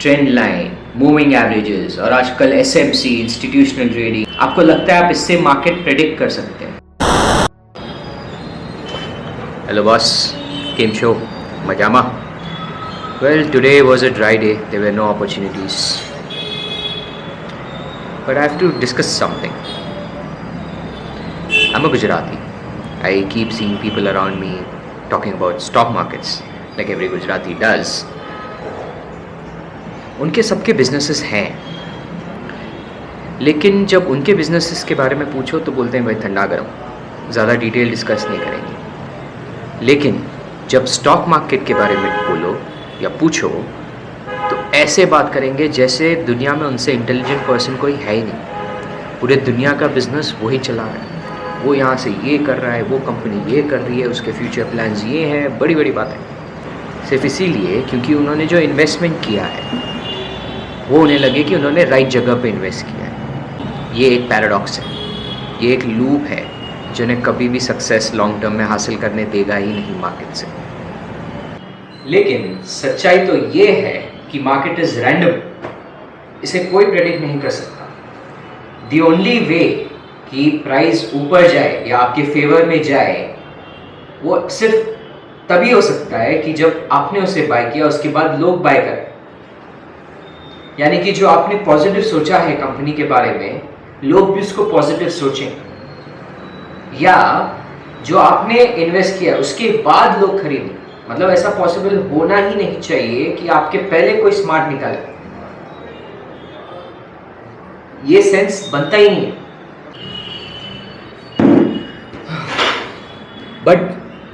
Trend line, moving averages और आजकल SMC, institutional trading, आपको लगता है आप इससे मार्केट प्रेडिक्ट कर सकते हैं? हेलो बॉस, केम शो मजामा? Well, today was a dry day, there were no opportunities, but I have to discuss something. I'm a Gujarati. I keep seeing people around me talking about stock markets like every Gujarati does. उनके सबके businesses हैं, लेकिन जब उनके businesses के बारे में पूछो तो बोलते हैं भाई ठंडा गरम, ज़्यादा डिटेल डिस्कस नहीं करेंगे. लेकिन जब स्टॉक मार्केट के बारे में बोलो या पूछो तो ऐसे बात करेंगे जैसे दुनिया में उनसे इंटेलिजेंट पर्सन कोई है ही नहीं. पूरे दुनिया का बिजनेस वही चला रहा है, वो यहाँ से ये कर रहा है, वो कंपनी ये कर रही है, उसके फ्यूचर प्लान्स ये हैं. बड़ी बड़ी बात है, सिर्फ इसीलिए क्योंकि उन्होंने जो इन्वेस्टमेंट किया है वो उन्हें लगे कि उन्होंने राइट जगह पे इन्वेस्ट किया है. ये एक पैराडॉक्स है, ये एक लूप है जो उन्हें कभी भी सक्सेस लॉन्ग टर्म में हासिल करने देगा ही नहीं मार्केट से. लेकिन सच्चाई तो ये है कि मार्केट इज़ रैंडम, इसे कोई प्रेडिक्ट नहीं कर सकता. द ओनली वे कि प्राइस ऊपर जाए या आपके फेवर में जाए वो सिर्फ तभी हो सकता है कि जब आपने उसे बाय किया, उसके बाद लोग बाय करें. यानी कि जो आपने पॉजिटिव सोचा है कंपनी के बारे में, लोग भी उसको पॉजिटिव सोचें. या जो आपने इन्वेस्ट किया उसके बाद लोग खरीदें. मतलब ऐसा पॉसिबल होना ही नहीं चाहिए कि आपके पहले कोई स्मार्ट निकाले. ये सेंस बनता ही नहीं है. But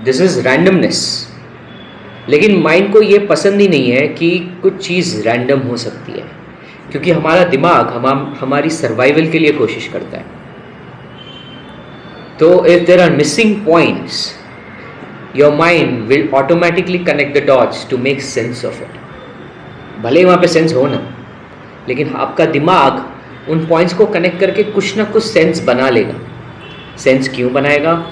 this is randomness. लेकिन माइंड को ये पसंद ही नहीं है कि कुछ चीज़ रैंडम हो सकती है, क्योंकि हमारा दिमाग हमारी सर्वाइवल के लिए कोशिश करता है. तो if there are missing points, your mind will automatically connect the dots to make sense of it. भले ही वहाँ पे सेंस हो ना, लेकिन आपका दिमाग उन पॉइंट्स को कनेक्ट करके कुछ ना कुछ सेंस बना लेगा. सेंस क्यों बनाएगा?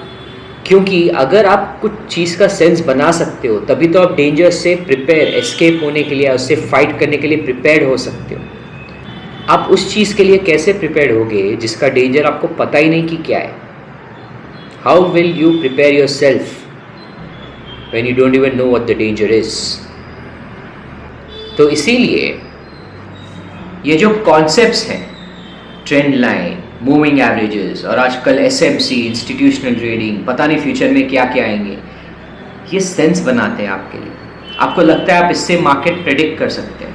क्योंकि अगर आप कुछ चीज़ का सेंस बना सकते हो तभी तो आप डेंजर से प्रिपेयर, एस्केप होने के लिए, उससे फाइट करने के लिए प्रिपेयर्ड हो सकते हो. आप उस चीज़ के लिए कैसे प्रिपेयर्ड होगे जिसका डेंजर आपको पता ही नहीं कि क्या है? How will you prepare your self when you don't even know what the danger is? तो इसीलिए ये जो कॉन्सेप्ट्स हैं, ट्रेंड लाइन, मूविंग एवरेजेस और आजकल एसएमसी, इंस्टीट्यूशनल ट्रेडिंग, पता नहीं फ्यूचर में क्या क्या आएंगे, ये सेंस बनाते हैं आपके लिए. आपको लगता है आप इससे मार्केट प्रेडिक्ट कर सकते हैं.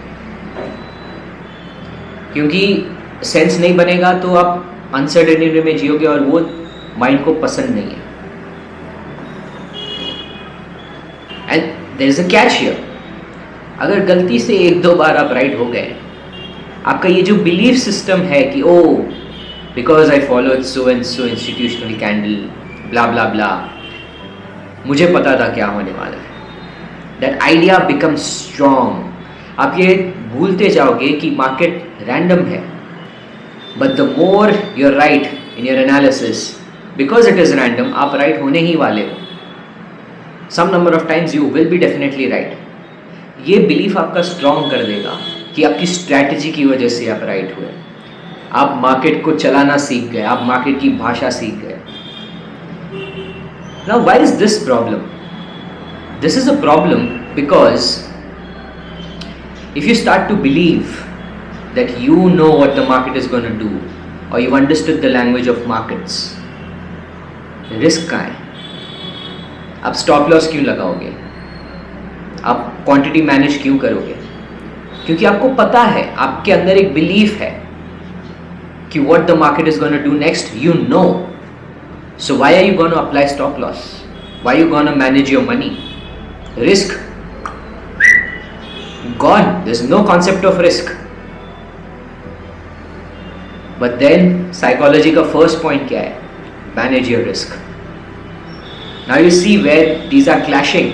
क्योंकि सेंस नहीं बनेगा तो आप अनसर्टेनिटी में जियोगे और वो माइंड को पसंद नहीं है. And there is a catch here. अगर गलती से एक दो बार आप राइट हो गए, आपका ये जो बिलीफ सिस्टम है कि ओ because I followed so and so institutional candle, blah blah blah, मुझे पता था क्या होने वाला है. That idea becomes strong. आप ये भूलते जाओगे कि मार्केट रैंडम है. But the more you're right in your analysis, because it is random, आप राइट होने ही वाले हो. Some number of times you will be definitely right. ये बिलीफ आपका स्ट्रॉन्ग कर देगा कि आपकी स्ट्रैटेजी की वजह से आप राइट हुए. आप मार्केट को चलाना सीख गए, आप मार्केट की भाषा सीख गए. Now why is this problem? This is a problem because if you start to believe that you know what the market is going to do or you've understood the language of markets, risk कहाँ है? आप stop loss क्यों लगाओगे? आप quantity manage क्यों करोगे? क्योंकि आपको पता है, आपके अंदर एक बिलीफ है कि what the market is going to do next, you know. So why are you going to apply stop loss? Why are you going to manage your money? Risk gone. There's no concept of risk. But then psychology का first point क्या है? Manage your risk. Now you see where these are clashing,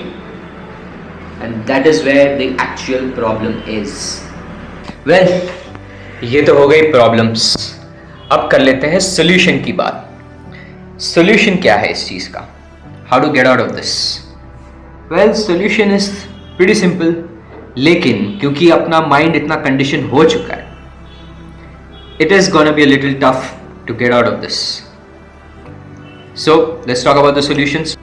and that is where the actual problem is. Well, ये तो हो गई problems. अब कर लेते हैं सोल्यूशन की बात. सोल्यूशन क्या है इस चीज़ का? How to get out of this? Well, solution is pretty simple. लेकिन क्योंकि अपना माइंड इतना कंडीशन हो चुका है, it is gonna be a little tough to get out of this. So let's talk about the solutions.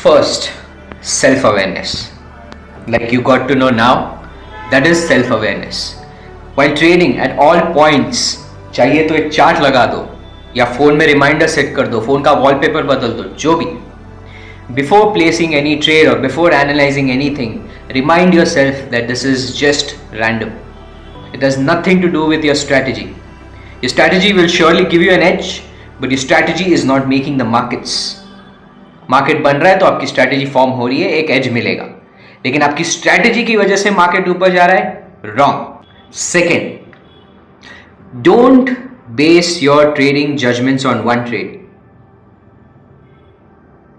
First, self-awareness. Like you got to know now, that is self-awareness. While trading at all points, चाहिए तो एक chart लगा दो या phone में reminder set कर दो, phone का वॉलपेपर बदल दो, जो भी. Before placing any trade or before analyzing anything, remind yourself that this is just random. It has nothing to do with your strategy. Your strategy will surely give you an edge, but your strategy is not making the markets. Market बन रहा है तो आपकी strategy form हो रही है, एक as मिलेगा. लेकिन आपकी स्ट्रैटेजी की वजह से मार्केट ऊपर जा रहा है, wrong. Second, don't base your trading judgements on one trade.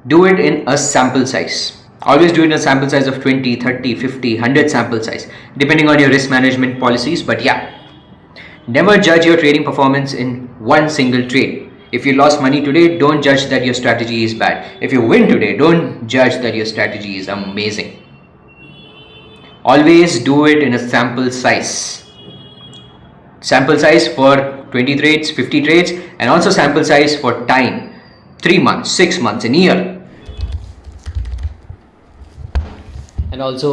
Do it in a sample size. Always do it in a sample size of 20, 30, 50, 100 sample size, depending on your risk management policies. But yeah, never judge your trading performance in one single trade. If you lost money today, don't judge that your strategy is bad. If you win today, don't judge that your strategy is amazing. Always do it in a sample size. Sample size for 20 trades, 50 trades, and also sample size for time. 3 months, 6 months, a year. And also,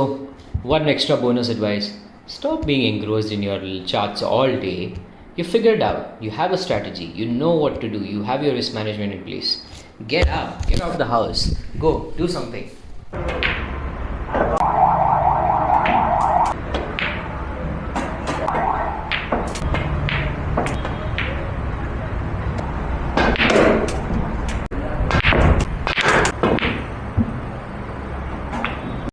one extra bonus advice: stop being engrossed in your little charts all day. You figured out, you have a strategy, you know what to do, you have your risk management in place. Get up, get out of the house, go, do something.